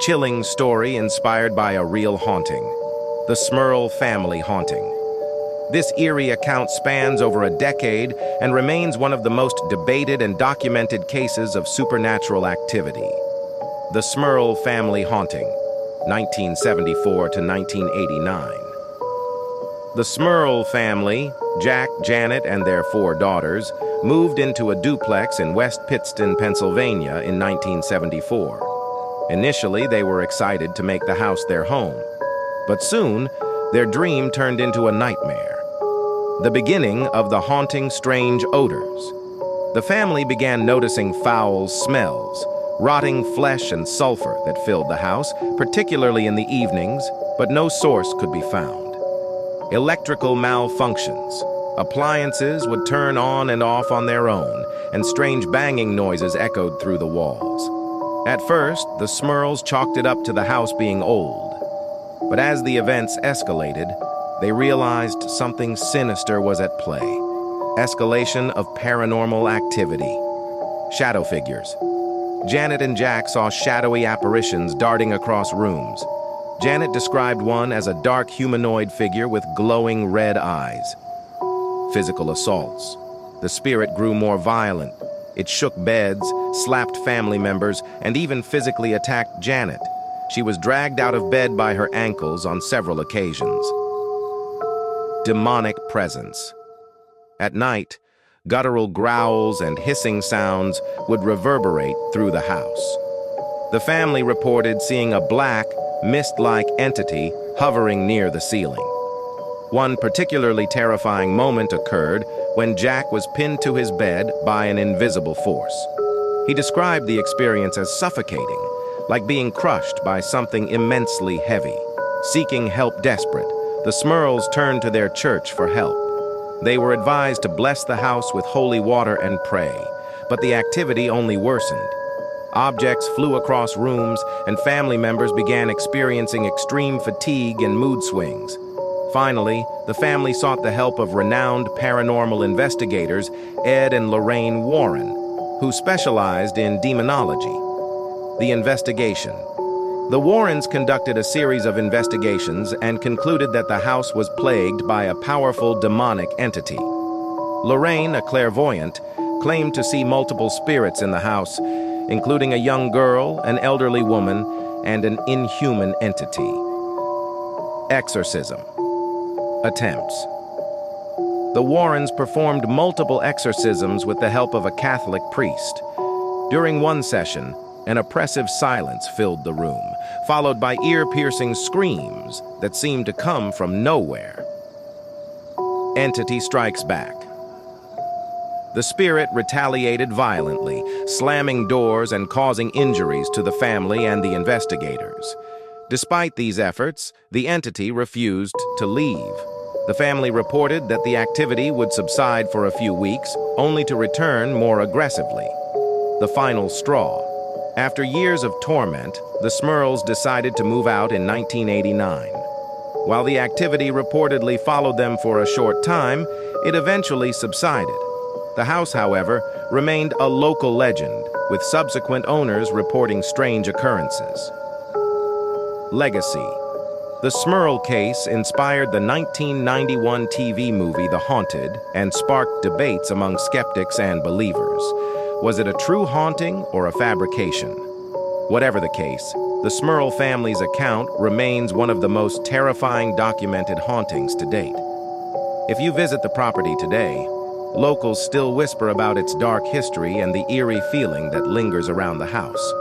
chilling story inspired by a real haunting, the Smurl family haunting. This eerie account spans over a decade and remains one of the most debated and documented cases of supernatural activity. The Smurl family haunting, 1974 to 1989. The Smurl family, Jack, Janet, and their 4 daughters, moved into a duplex in West Pittston, Pennsylvania in 1974. Initially, they were excited to make the house their home, but soon, their dream turned into a nightmare. The beginning of the haunting strange odors. The family began noticing foul smells, rotting flesh and sulfur that filled the house, particularly in the evenings, but no source could be found. Electrical malfunctions. Appliances would turn on and off on their own, and strange banging noises echoed through the walls. At first, the Smurls chalked it up to the house being old. But as the events escalated, they realized something sinister was at play. Escalation of paranormal activity. Shadow figures. Janet and Jack saw shadowy apparitions darting across rooms. Janet described one as a dark humanoid figure with glowing red eyes. Physical assaults. The spirit grew more violent. It shook beds, slapped family members, and even physically attacked Janet. She was dragged out of bed by her ankles on several occasions. Demonic presence. At night, guttural growls and hissing sounds would reverberate through the house. The family reported seeing a black, mist-like entity hovering near the ceiling. One particularly terrifying moment occurred when Jack was pinned to his bed by an invisible force. He described the experience as suffocating, like being crushed by something immensely heavy. Seeking help desperate, the Smurls turned to their church for help. They were advised to bless the house with holy water and pray, but the activity only worsened. Objects flew across rooms, and family members began experiencing extreme fatigue and mood swings. Finally, the family sought the help of renowned paranormal investigators Ed and Lorraine Warren, who specialized in demonology. The investigation. The Warrens conducted a series of investigations and concluded that the house was plagued by a powerful demonic entity. Lorraine, a clairvoyant, claimed to see multiple spirits in the house, including a young girl, an elderly woman, and an inhuman entity. Exorcism. Attempts. The Warrens performed multiple exorcisms with the help of a Catholic priest. During one session, an oppressive silence filled the room, followed by ear-piercing screams that seemed to come from nowhere. Entity strikes back. The spirit retaliated violently, slamming doors and causing injuries to the family and the investigators. Despite these efforts, the entity refused to leave. The family reported that the activity would subside for a few weeks, only to return more aggressively. The final straw. After years of torment, the Smurls decided to move out in 1989. While the activity reportedly followed them for a short time, it eventually subsided. The house, however, remained a local legend, with subsequent owners reporting strange occurrences. Legacy. The Smurl case inspired the 1991 TV movie The Haunted and sparked debates among skeptics and believers. Was it a true haunting or a fabrication? Whatever the case, the Smurl family's account remains one of the most terrifying documented hauntings to date. If you visit the property today, locals still whisper about its dark history and the eerie feeling that lingers around the house.